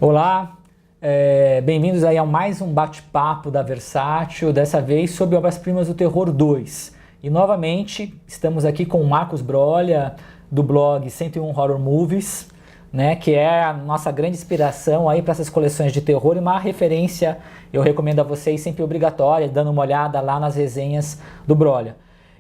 Olá, bem-vindos aí a mais um bate-papo da Versátil, dessa vez sobre Obras-Primas do Terror 2. E novamente estamos aqui com o Marcos Brolha, do blog 101 Horror Movies, né, que é a nossa grande inspiração aí para essas coleções de terror e uma referência, eu recomendo a vocês, sempre obrigatória, dando uma olhada lá nas resenhas do Brolha.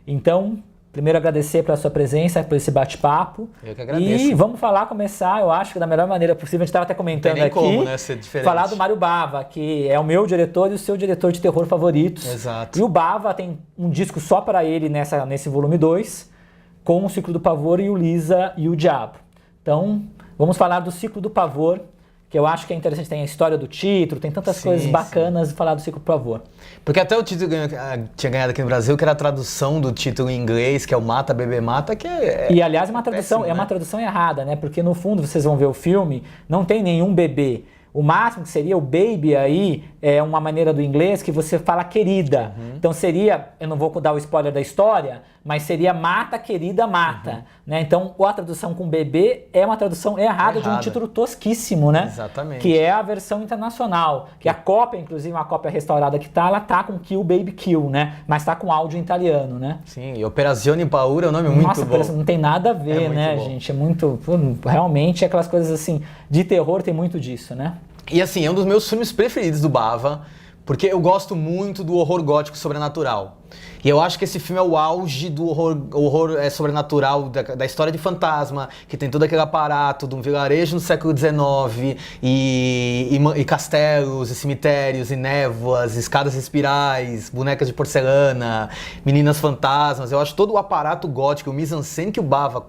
Então, primeiro agradecer pela sua presença, por esse bate-papo. Eu que agradeço. E vamos começar, eu acho que da melhor maneira possível. A gente estava até comentando aqui, como, né, ser diferente. Falar do Mário Bava, que é o meu diretor e o seu diretor de terror favoritos. Exato. E o Bava tem um disco só para ele nesse volume 2, com o Ciclo do Pavor e o Lisa e o Diabo. Então, vamos falar do Ciclo do Pavor, que eu acho que é interessante, tem a história do título, tem tantas coisas bacanas de falar do Ciclo do Pavor. Porque até o título tinha ganhado aqui no Brasil, que era a tradução do título em inglês, que é o Mata, Bebê Mata, que E aliás, uma tradução, péssimo, é uma tradução errada, né? Porque no fundo, vocês vão ver o filme, não tem nenhum bebê. O máximo que seria o baby aí é uma maneira do inglês que você fala querida. Então seria, eu não vou dar o spoiler da história, mas seria mata, querida, mata. Né? Então a tradução com bebê é uma tradução errada de um título tosquíssimo, né? Exatamente. Que é a versão internacional. Que a cópia, inclusive uma cópia restaurada que tá, ela tá com Kill Baby Kill, né? Mas tá com áudio italiano, né? Sim, e Operazione Paura é um nome muito bom. Nossa, não tem nada a ver, né, bom. gente? É muito... Realmente, aquelas coisas assim, de terror tem muito disso, né? E assim, é um dos meus filmes preferidos do Bava, porque eu gosto muito do horror gótico sobrenatural. E eu acho que esse filme é o auge do horror sobrenatural, da história de fantasma, que tem todo aquele aparato de um vilarejo no século XIX, e castelos, e cemitérios, e névoas, escadas espirais, bonecas de porcelana, meninas fantasmas. Eu acho todo o aparato gótico, o mise-en-scène que o Bava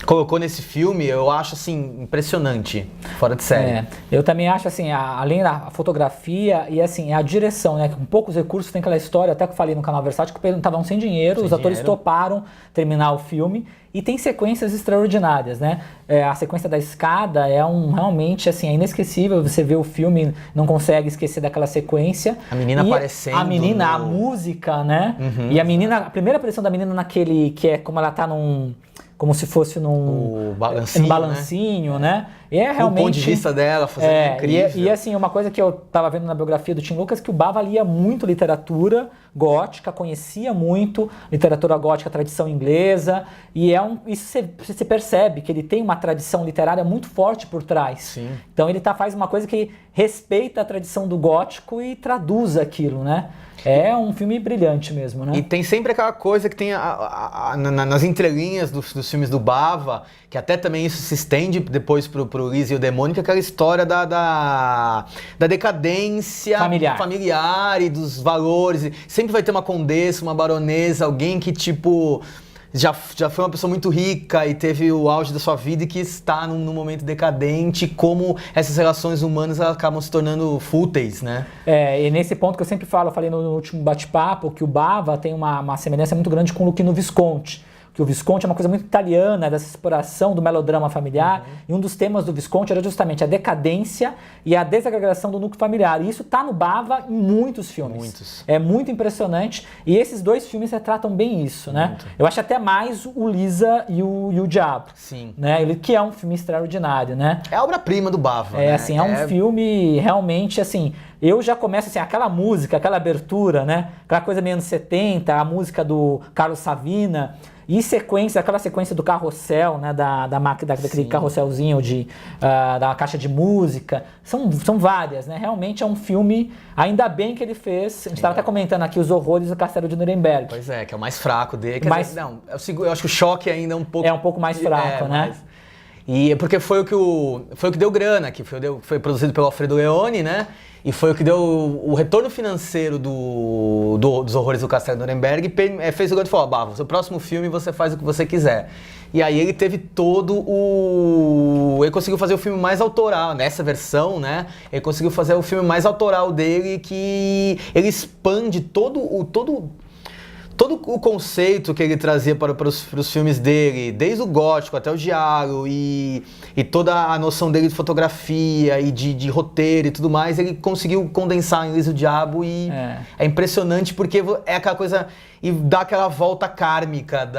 colocou nesse filme, eu acho assim, impressionante, fora de série. Eu também acho assim, além da fotografia e assim, a direção, né? Com poucos recursos, tem aquela história, até que eu falei no canal Versátil, que estavam sem dinheiro, os atores toparam terminar o filme, e tem sequências extraordinárias, né? A sequência da escada é realmente assim, é inesquecível, você vê o filme, não consegue esquecer daquela sequência. A menina aparecendo. A menina, a música, né? E a menina, a primeira aparição da menina naquele, que é como ela tá como se fosse num balancinho, né? E é realmente... O ponto de vista dela, fazendo incrível. E assim, uma coisa que eu tava vendo na biografia do Tim Lucas, que o Bava lia muito literatura gótica, conhecia muito literatura gótica, tradição inglesa, e isso você percebe que ele tem uma tradição literária muito forte por trás. Sim. Então ele nas uma coisa que respeita a tradição do gótico e traduz aquilo, né? É um filme brilhante mesmo, né? E tem sempre aquela coisa que tem nas entrelinhas dos filmes do Bava, que até também isso se estende depois pro Lisa e o Demônio, que é aquela história da decadência familiar e dos valores. Sempre vai ter uma condessa, uma baronesa, alguém que tipo... Já foi uma pessoa muito rica e teve o auge da sua vida e que está num momento decadente, como essas relações humanas elas acabam se tornando fúteis, né? E nesse ponto que eu sempre falo, eu falei no último bate-papo, que o Bava tem uma semelhança muito grande com o Luchino Visconti. Que o Visconti é uma coisa muito italiana, dessa exploração do melodrama familiar, e um dos temas do Visconti era justamente a decadência e a desagregação do núcleo familiar, e isso tá no Bava em muitos filmes. Muitos. É muito impressionante, e esses dois filmes retratam bem isso, né? Eu acho até mais o Lisa e o Diabo. Sim. Né? Que é um filme extraordinário, né? É a obra-prima do Bava, né? Assim, é um filme realmente, assim... Eu já começo assim, aquela música, aquela abertura, né? Aquela coisa meio anos 70, a música do Carlos Savina, e aquela sequência do carrossel, né? Daquele carrosselzinho da caixa de música. São várias, né? Realmente é um filme, ainda bem que ele fez. A gente estava até comentando aqui os horrores do Castelo de Nuremberg. Pois é, que é o mais fraco dele. Eu acho que o choque ainda é um pouco... É um pouco mais fraco, né? E porque foi o que deu grana, que foi produzido pelo Alfredo Leone, né? E foi o que deu o retorno financeiro dos horrores do Castelo de Nuremberg, fez o que ele falou, Bava, seu próximo filme você faz o que você quiser. E aí ele teve ele conseguiu fazer o filme mais autoral, nessa versão, né? Ele conseguiu fazer o filme mais autoral dele, que ele expande todo o conceito que ele trazia para os filmes dele, desde o gótico até o giallo e toda a noção dele de fotografia e de roteiro e tudo mais, ele conseguiu condensar em Lisa e o Diabo e é impressionante porque é aquela coisa e dá aquela volta kármica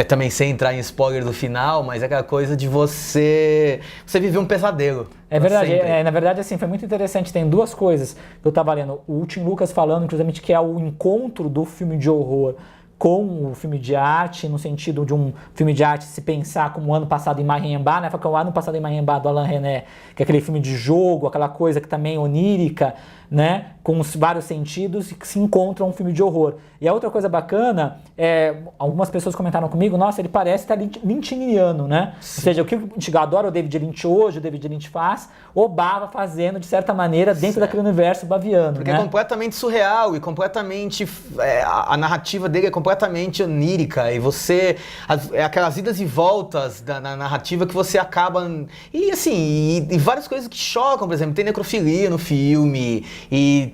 também sem entrar em spoiler do final, mas é aquela coisa de você viver um pesadelo. É verdade, na verdade assim, foi muito interessante, tem duas coisas que eu tava lendo, o Tim Lucas falando, inclusive, que é o encontro do filme de horror com o filme de arte, no sentido de um filme de arte se pensar como o ano passado em Mariembá, né? Porque o ano passado em Mariembá do Alain Resnais, que é aquele filme de jogo, aquela coisa que também é onírica, né? Com os vários sentidos e que se encontram um filme de horror. E a outra coisa bacana, algumas pessoas comentaram comigo, nossa, ele parece estar lynchiniano, né? Sim. Ou seja, o que a gente adora o David Lynch hoje, o David Lynch faz, o Bava fazendo, de certa maneira, dentro daquele universo baviano. Porque né? é completamente surreal e completamente... a narrativa dele é completamente onírica e aquelas idas e voltas na narrativa que você acaba... E assim, e várias coisas que chocam, por exemplo, tem necrofilia no filme e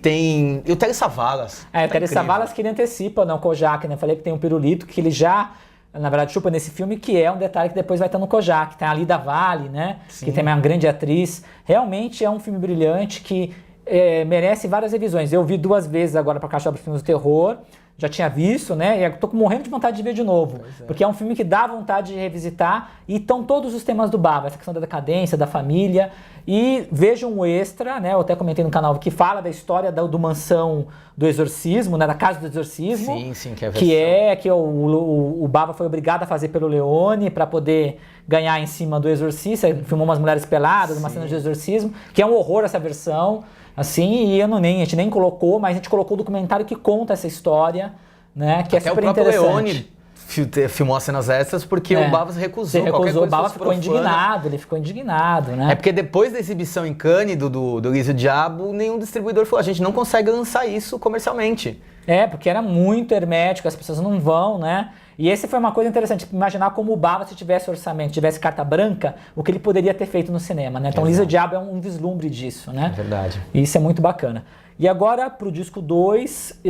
o Telly Savalas. O Telly Savalas que ele antecipa, não, o Kojak, né? Eu falei que tem um pirulito que ele já... Na verdade, chupa nesse filme, que é um detalhe que depois vai estar no Kojak. Tem a Lida Vale, né? Sim. Que também é uma grande atriz. Realmente é um filme brilhante que merece várias revisões. Eu vi 2 vezes agora para a Caixa dos Filmes do Terror. Já tinha visto, né? E tô morrendo de vontade de ver de novo. Porque é um filme que dá vontade de revisitar e estão todos os temas do Bava. Essa questão da decadência, da família. E vejam um extra, né? Eu até comentei no canal que fala da história do Mansão do Exorcismo, né? Da Casa do Exorcismo. Sim, que é a versão. Que o Bava foi obrigado a fazer pelo Leone para poder ganhar em cima do Exorcista. Ele filmou umas mulheres peladas, uma cena de exorcismo, que é um horror essa versão. Assim, e a gente nem colocou, mas a gente colocou o documentário que conta essa história, né? Que até é super o próprio interessante. Leone filmou as cenas extras porque o Bava se recusou. O Bava ficou indignado, ele ficou indignado, né? É porque depois da exibição em Cannes do Liz e o Diabo, nenhum distribuidor falou, a gente não consegue lançar isso comercialmente. Porque era muito hermético, as pessoas não vão, né? E essa foi uma coisa interessante, imaginar como o Bava, se tivesse orçamento, tivesse carta branca, o que ele poderia ter feito no cinema, né? Então, Liz e o Diabo é um vislumbre disso, né? É verdade. E isso é muito bacana. E agora, pro disco 2,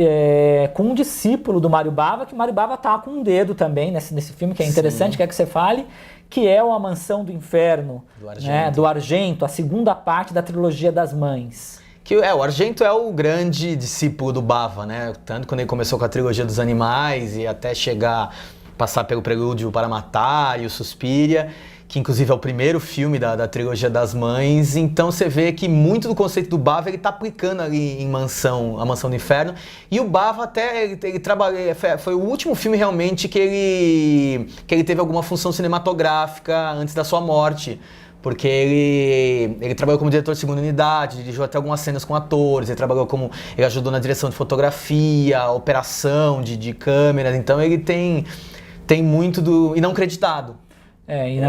com um discípulo do Mário Bava, que o Mário Bava tá com um dedo também nesse filme, que é interessante, quer que você fale, que é o A Mansão do Inferno, do Argento, a segunda parte da trilogia das Mães. O Argento é o grande discípulo do Bava, né? Tanto quando ele começou com a trilogia dos animais e até passar pelo Prelúdio para Matar e o Suspiria, que inclusive é o primeiro filme da trilogia das Mães. Então você vê que muito do conceito do Bava ele tá aplicando ali em A Mansão do Inferno. E o Bava até ele trabalhou, foi o último filme realmente que ele teve alguma função cinematográfica antes da sua morte. Porque ele trabalhou como diretor de segunda unidade, dirigiu até algumas cenas com atores, ele ajudou na direção de fotografia, operação de câmeras, então ele tem muito e não creditado.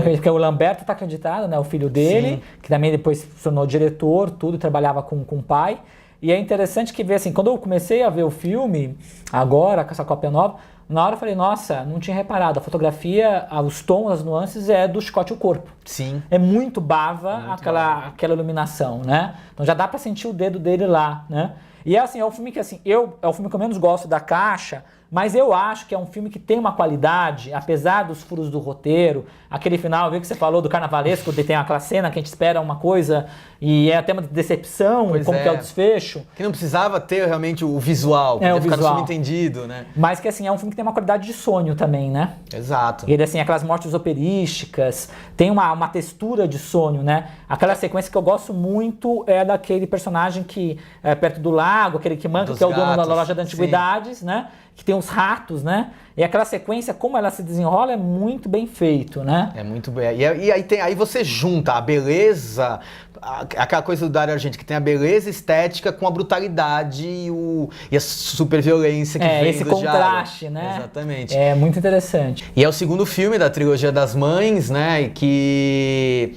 Porque o Lamberto está acreditado, né, o filho dele, sim, que também depois se tornou diretor, tudo, trabalhava com o pai. E é interessante que ver assim, quando eu comecei a ver o filme, agora, com essa cópia nova, na hora eu falei, nossa, não tinha reparado, a fotografia, os tons, as nuances é do Chicote o Corpo. Sim. É muito Bava, aquela iluminação, né? Então já dá pra sentir o dedo dele lá, né? E é um filme que assim, é o filme que eu menos gosto da Caixa, mas eu acho que é um filme que tem uma qualidade, apesar dos furos do roteiro, aquele final, viu que você falou do carnavalesco, tem aquela cena que a gente espera uma coisa e é até uma decepção, que é o desfecho. Que não precisava ter realmente o visual, podia ficar subentendido, né? Mas que assim, é um filme que tem uma qualidade de sonho também, né? Exato. E ele assim, aquelas mortes operísticas, tem uma textura de sonho, né? Aquela sequência que eu gosto muito é daquele personagem que é perto do lago, aquele que manca, que é o dono da loja de antiguidades, sim, né? Que tem uns ratos, né? E aquela sequência, como ela se desenrola, é muito bem feito, né? É muito bem. E aí você junta a beleza, aquela coisa do Dario Argento, que tem a beleza estética com a brutalidade e a superviolência que vem esse do contraste, diálogo. né? Exatamente. É muito interessante. E é o segundo filme da trilogia das Mães, né? E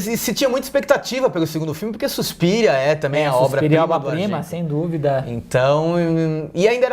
se tinha muita expectativa pelo segundo filme, porque Suspiria também a obra-prima. Suspiria é obra-prima, sem dúvida. Então, e ainda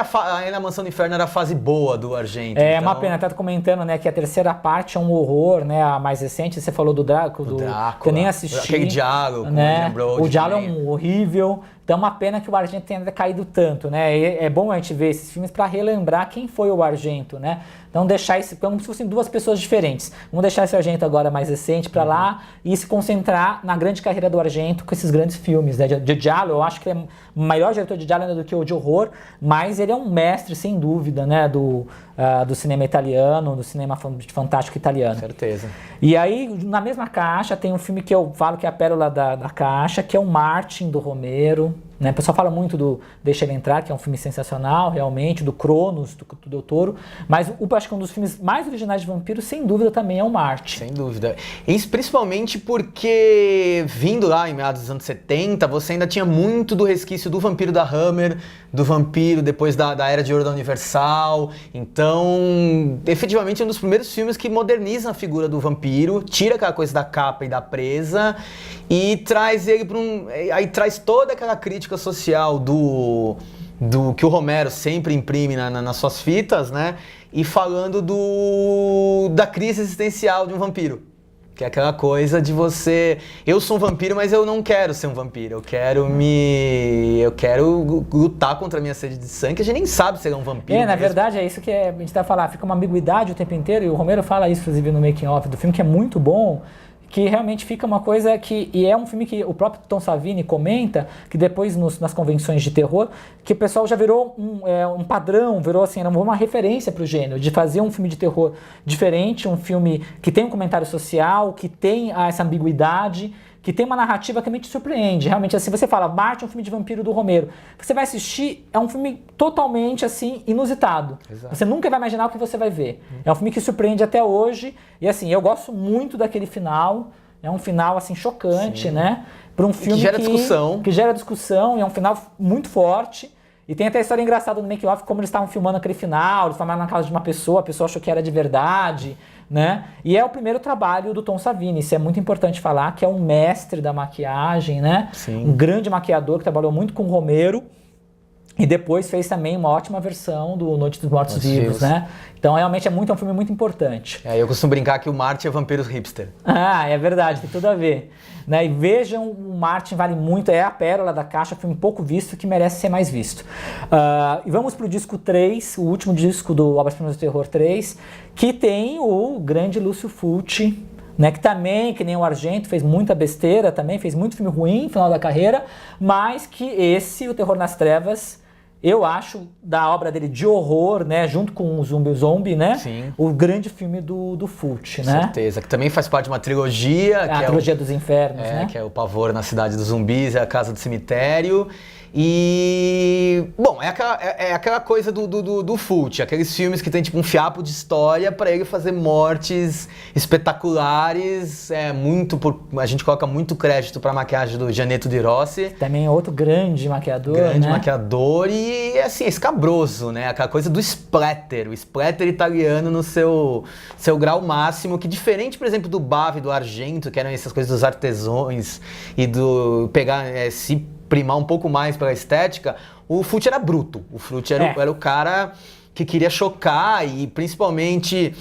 a Mansão do Inferno era a fase boa do Argento. É uma pena, até comentando, né, que a terceira parte é um horror, né, a mais recente, você falou do Drácula, que eu nem assisti. Aquele diálogo, né? O diálogo é horrível. Então é uma pena que o Argento tenha caído tanto, né? E é bom a gente ver esses filmes para relembrar quem foi o Argento, né? Então deixar como se fossem duas pessoas diferentes. Vamos deixar esse Argento agora mais recente para lá e se concentrar na grande carreira do Argento com esses grandes filmes, né? De Giallo, eu acho que ele é o maior diretor de Giallo ainda do que o de horror, mas ele é um mestre, sem dúvida, né? Do cinema italiano, do cinema fantástico italiano. Certeza. E aí, na mesma caixa, tem um filme que eu falo que é a pérola da caixa, que é o Martin, do Romero. Né? O pessoal fala muito do Deixa Ele Entrar, que é um filme sensacional, realmente, do Cronos, do Del Toro. Mas eu acho que um dos filmes mais originais de vampiro, sem dúvida, também é o Martin. Sem dúvida. Isso principalmente porque, vindo lá em meados dos anos 70, você ainda tinha muito do resquício do vampiro da Hammer, do vampiro depois da Era de Ouro da Universal. Então, efetivamente, é um dos primeiros filmes que moderniza a figura do vampiro, tira aquela coisa da capa e da presa e traz ele para aí traz toda aquela crítica social do que o Romero sempre imprime nas suas fitas, né? E falando da crise existencial de um vampiro. Que é aquela coisa de você... Eu sou um vampiro, mas eu não quero ser um vampiro. Eu quero lutar contra a minha sede de sangue, que a gente nem sabe se ele é um vampiro. Na verdade, é isso que a gente tá falando. Fica uma ambiguidade o tempo inteiro, e o Romero fala isso, inclusive, no making of do filme, que é muito bom, que realmente fica uma coisa que... E é um filme que o próprio Tom Savini comenta, que depois nas convenções de terror, que o pessoal já virou um padrão, virou assim, uma referência para o gênero, de fazer um filme de terror diferente, um filme que tem um comentário social, que tem essa ambiguidade, que tem uma narrativa que realmente surpreende. Realmente, assim, você fala, Martin é um filme de vampiro do Romero. Você vai assistir, é um filme totalmente, assim, inusitado. Exato. Você nunca vai imaginar o que você vai ver. É um filme que surpreende até hoje. E, assim, eu gosto muito daquele final. É um final, assim, chocante, Sim. né? Para um filme que gera discussão. Que gera discussão. E é um final muito forte. E tem até a história engraçada no make-off, como eles estavam filmando aquele final, eles filmaram na casa de uma pessoa, a pessoa achou que era de verdade, né? E é o primeiro trabalho do Tom Savini, isso é muito importante falar, que é um mestre da maquiagem, né? Sim. Um grande maquiador que trabalhou muito com o Romero e depois fez também uma ótima versão do Noite dos Mortos-Vivos, né? Então realmente é um filme muito importante. Eu costumo brincar que o Martin é vampiro hipster. É verdade, tem tudo a ver. Né? E vejam, o Martin vale muito, é a pérola da caixa, filme pouco visto que merece ser mais visto. E vamos pro disco 3, o último disco do Obras Primas do Terror 3, que tem o grande Lúcio Fulci, né, que também, que nem o Argento, fez muita besteira também, fez muito filme ruim no final da carreira, mas que esse, O Terror nas Trevas, eu acho, da obra dele de horror, né, junto com o Zombie, né? Sim. O grande filme do Fulci, né? Certeza, que também faz parte de uma trilogia. A trilogia dos Infernos, né? Que é o Pavor na Cidade dos Zumbis, é a Casa do Cemitério. E, bom, é aquela coisa do Fulci, aqueles filmes que tem tipo um fiapo de história para ele fazer mortes espetaculares, a gente coloca muito crédito para a maquiagem do Gianetto Di Rossi. Também é outro grande maquiador, né? Maquiador e, assim, é escabroso, né? Aquela coisa do splatter, o splatter italiano no seu grau máximo, que diferente, por exemplo, do Bava e do Argento, que eram essas coisas dos artesões e do pegar, se primar um pouco mais pela estética, o Fulci era bruto. O Fulci era o cara que queria chocar e principalmente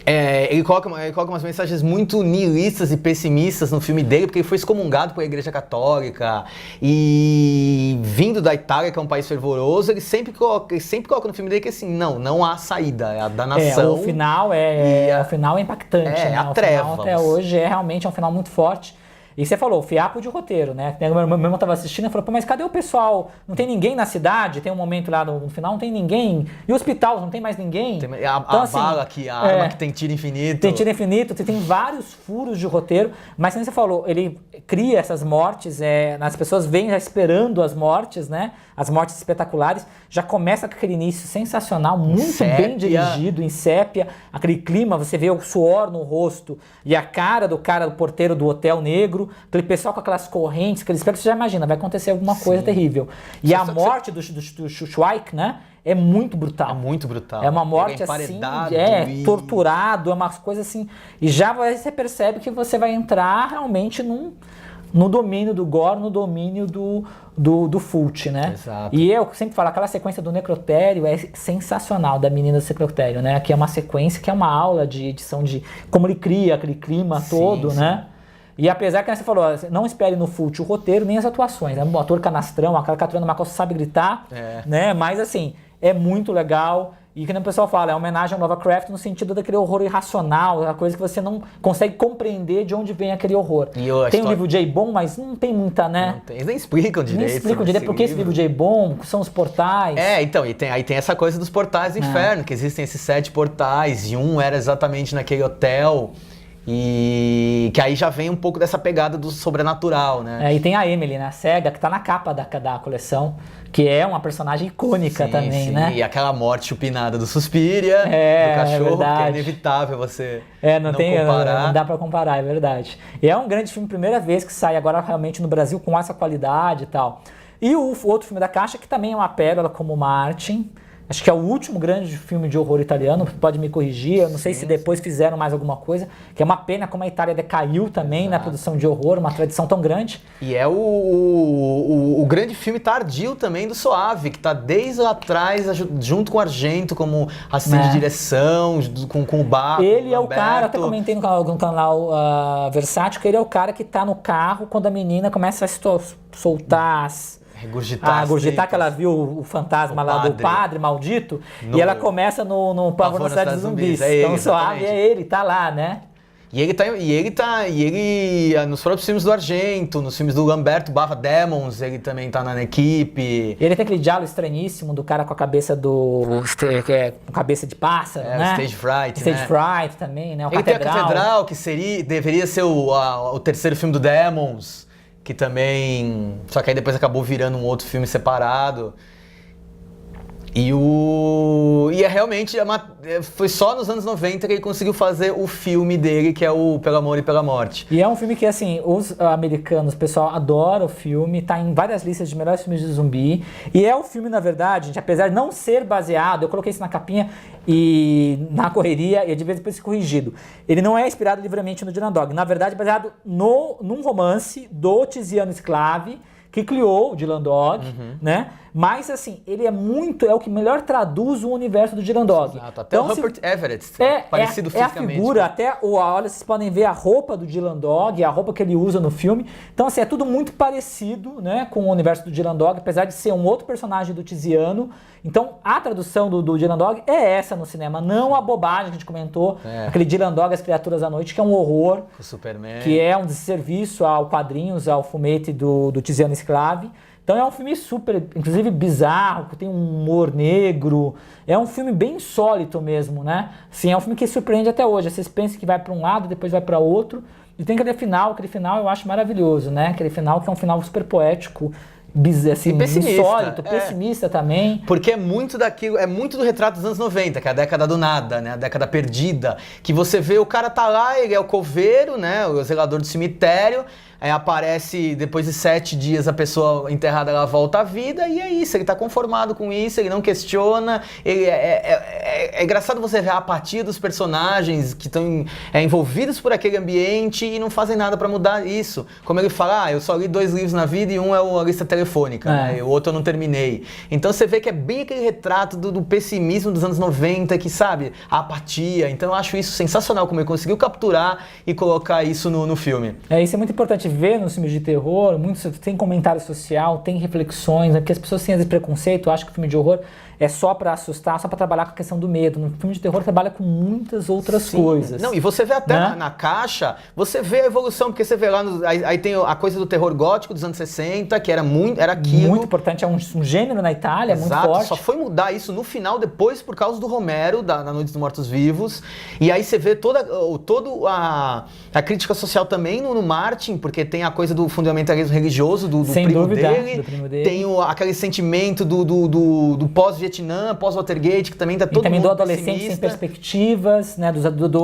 ele coloca umas mensagens muito nihilistas e pessimistas no filme dele, porque ele foi excomungado pela Igreja Católica e vindo da Itália, que é um país fervoroso, ele sempre coloca no filme dele que assim, não há saída, é a da nação. O final o final é impactante, né? A treva. O final até hoje realmente um final muito forte. E você falou, fiapo de roteiro, né? Meu irmão tava assistindo e falou, pô, mas cadê o pessoal? Não tem ninguém na cidade? Tem um momento lá no final, não tem ninguém. E o hospital, não tem mais ninguém? A bala aqui, a arma que tem tiro infinito. Tem tiro infinito, tem vários furos de roteiro. Mas como você falou, ele cria essas mortes, as pessoas vêm já esperando as mortes, né? As mortes espetaculares. Já começa com aquele início sensacional, muito bem dirigido, em sépia. Aquele clima, você vê o suor no rosto e a cara do porteiro do Hotel Negro. Aquele pessoal com aquelas correntes, aqueles espelhos, você já imagina, vai acontecer alguma coisa terrível. E a morte do Schweik, né, é muito brutal. É muito brutal. É uma morte assim, torturado, é uma coisa assim. E já você percebe que você vai entrar realmente no domínio do gore, no domínio do Fulci, né? Exato. E eu sempre falo, aquela sequência do necrotério é sensacional, da menina do necrotério, né? Que é uma sequência que é uma aula de edição de como ele cria aquele clima todo, né? E apesar que você falou, não espere no Fulci o roteiro nem as atuações. É um ator canastrão, aquela que atua numa coisa sabe gritar, né? Mas assim, é muito legal. E que o pessoal fala, é uma homenagem ao Lovecraft no sentido daquele horror irracional, a coisa que você não consegue compreender de onde vem aquele horror. Tem o livro J. Bom, mas não tem muita, né? Não tem, eles nem explicam direito. Nem explicam direito porque esse livro J. Bom são os portais. Então, aí tem essa coisa dos portais do inferno, que existem esses 7 portais, e um era exatamente naquele hotel. E que aí já vem um pouco dessa pegada do sobrenatural, né? E tem a Emily, né? A cega, que tá na capa da coleção, que é uma personagem icônica também, né? E aquela morte chupinada do Suspiria, do cachorro, que é inevitável você não comparar. Não dá pra comparar, é verdade. E é um grande filme, primeira vez que sai agora realmente no Brasil com essa qualidade e tal. E o outro filme da Caixa, que também é uma pérola, como Martin. Acho que é o último grande filme de horror italiano, pode me corrigir, eu não sei se depois fizeram mais alguma coisa, que é uma pena como a Itália decaiu também na produção de horror, uma tradição tão grande. E é o grande filme tardio também do Soavi, que tá desde lá atrás, junto com o Argento, como assistente de direção, com o Baco. Ele é o cara, até comentei no canal Versátil, que ele é o cara que tá no carro quando a menina começa a soltar regurgitar que ela viu o fantasma lá do padre maldito e ela começa no Pavor na Cidade dos Zumbis. Então o Soavi é ele, tá lá, né? E ele nos próprios filmes do Argento, nos filmes do Lamberto Bava Demons, ele também tá na equipe. Ele tem aquele diálogo estranhíssimo do cara com a cabeça com cabeça de pássaro, né? O Stage Fright, Stage Fright também, né? Ele tem a Catedral, que deveria ser o terceiro filme do Demons. Que também... Só que aí depois acabou virando um outro filme separado. E é realmente... Foi só nos anos 90 que ele conseguiu fazer o filme dele, que é o Pelo Amor e Pela Morte. E é um filme que, assim, os americanos, o pessoal adora o filme, tá em várias listas de melhores filmes de zumbi. E é o filme, na verdade, gente, apesar de não ser baseado, eu coloquei isso na capinha e na correria, e de vez em quando corrigido. Ele não é inspirado livremente no Dylan Dog. Na verdade, baseado num romance do Tiziano Sclavi, que criou o Dylan Dog, né? Mas, assim, ele é o que melhor traduz o universo do Dylan Dog. Exato, até então, o Rupert Everett, parecido fisicamente. É a figura, até, olha, vocês podem ver a roupa do Dylan Dog, a roupa que ele usa no filme. Então, assim, é tudo muito parecido, né, com o universo do Dylan Dog, apesar de ser um outro personagem do Tiziano. Então, a tradução do Dylan Dog é essa no cinema, não a bobagem que a gente comentou, aquele Dylan Dog, As Criaturas da Noite, que é um horror, o Superman, que é um desserviço ao quadrinhos, ao fumete do Tiziano Sclavi. Então é um filme super, inclusive bizarro, que tem um humor negro, é um filme bem insólito mesmo, né? Sim, é um filme que surpreende até hoje, vocês pensam que vai para um lado, depois vai para outro, e tem aquele final eu acho maravilhoso, né? Aquele final que é um final super poético, assim, insólito, pessimista também. Porque é muito daquilo, é muito do retrato dos anos 90, que é a década do nada, né? A década perdida, que você vê o cara tá lá, ele é o coveiro, né? O zelador do cemitério. Aí aparece, depois de 7 dias, a pessoa enterrada, ela volta à vida, e é isso, ele tá conformado com isso, ele não questiona, é engraçado você ver a apatia dos personagens que estão envolvidos por aquele ambiente e não fazem nada pra mudar isso. Como ele fala, eu só li 2 livros na vida e um é a lista telefônica, né? E o outro eu não terminei. Então você vê que é bem aquele retrato do pessimismo dos anos 90, que sabe, a apatia. Então eu acho isso sensacional, como ele conseguiu capturar e colocar isso no filme. Isso é muito importante ver nos filmes de terror, tem comentário social, tem reflexões, né? Porque as pessoas têm esse preconceito, acham que o filme de horror é só pra assustar, só pra trabalhar com a questão do medo. No filme de terror trabalha com muitas outras coisas. Não, e você vê até na Caixa, você vê a evolução, porque você vê lá, aí tem a coisa do terror gótico dos anos 60, que era aquilo. Muito importante, é um gênero na Itália, muito forte. Só foi mudar isso no final, depois, por causa do Romero, da Noite dos Mortos-Vivos. E aí você vê toda a crítica social também no Martin, porque tem a coisa do fundamentalismo religioso do primo dele. Tem aquele sentimento do pós-Vietnã, pós-Watergate, que também tá todo mundo também do adolescente sem perspectivas, né,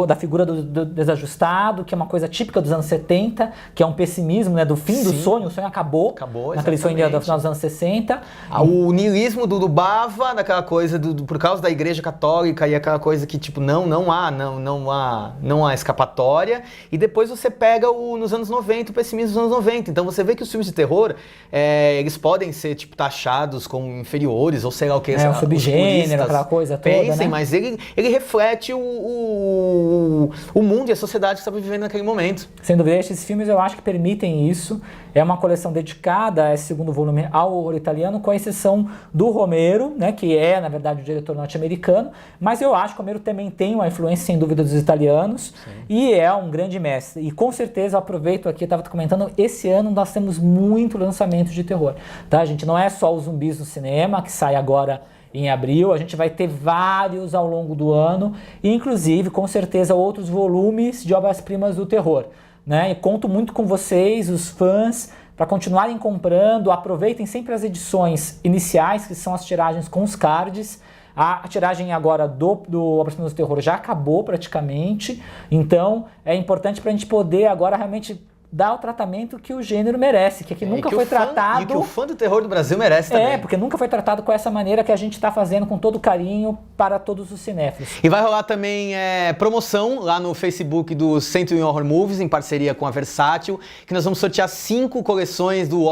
da figura do desajustado, que é uma coisa típica dos anos 70, que é um pessimismo, né, do fim do sonho. O sonho acabou naquele sonho do final dos anos 60. O niilismo do Bava, daquela coisa por causa da Igreja Católica e aquela coisa que tipo não há escapatória. E depois você pega nos anos 90, o pessimismo dos anos 90. Então você vê que os filmes de terror, eles podem ser tipo taxados como inferiores ou sei lá o que. Um subgênero, aquela coisa toda, pensem, né? mas ele reflete o mundo e a sociedade que estava vivendo naquele momento. Sem dúvida, esses filmes eu acho que permitem isso. É uma coleção dedicada a esse segundo volume ao horror italiano, com exceção do Romero, né, que é, na verdade, o diretor norte-americano, mas eu acho que o Romero também tem uma influência, sem dúvida, dos italianos. Sim. E é um grande mestre. E com certeza, eu aproveito aqui, eu estava comentando, esse ano nós temos muito lançamento de terror, tá, gente? Não é só os Zumbis no cinema, que sai agora em abril, a gente vai ter vários ao longo do ano, e inclusive, com certeza, outros volumes de obras-primas do terror, né? E conto muito com vocês, os fãs, para continuarem comprando. Aproveitem sempre as edições iniciais, que são as tiragens com os cards. A tiragem agora do Obras-Primas do Terror já acabou praticamente, então é importante para a gente poder agora realmente dar o tratamento que o gênero merece, que nunca foi tratado... E que o fã do terror do Brasil merece também. Porque nunca foi tratado com essa maneira que a gente está fazendo com todo carinho para todos os cinéfilos. E vai rolar também promoção lá no Facebook do 101 Horror Movies, em parceria com a Versátil, que nós vamos sortear 5 coleções do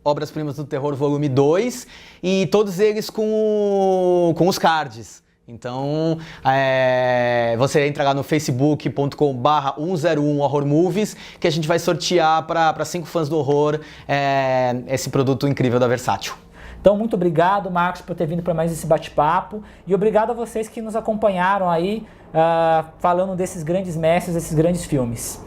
Obras-Primas do Terror Volume 2, e todos eles com os cards. Então, você entra lá no facebook.com/101 Horror Movies, que a gente vai sortear para 5 fãs do horror esse produto incrível da Versátil. Então, muito obrigado, Marcos, por ter vindo para mais esse bate-papo, e obrigado a vocês que nos acompanharam aí, falando desses grandes mestres, desses grandes filmes.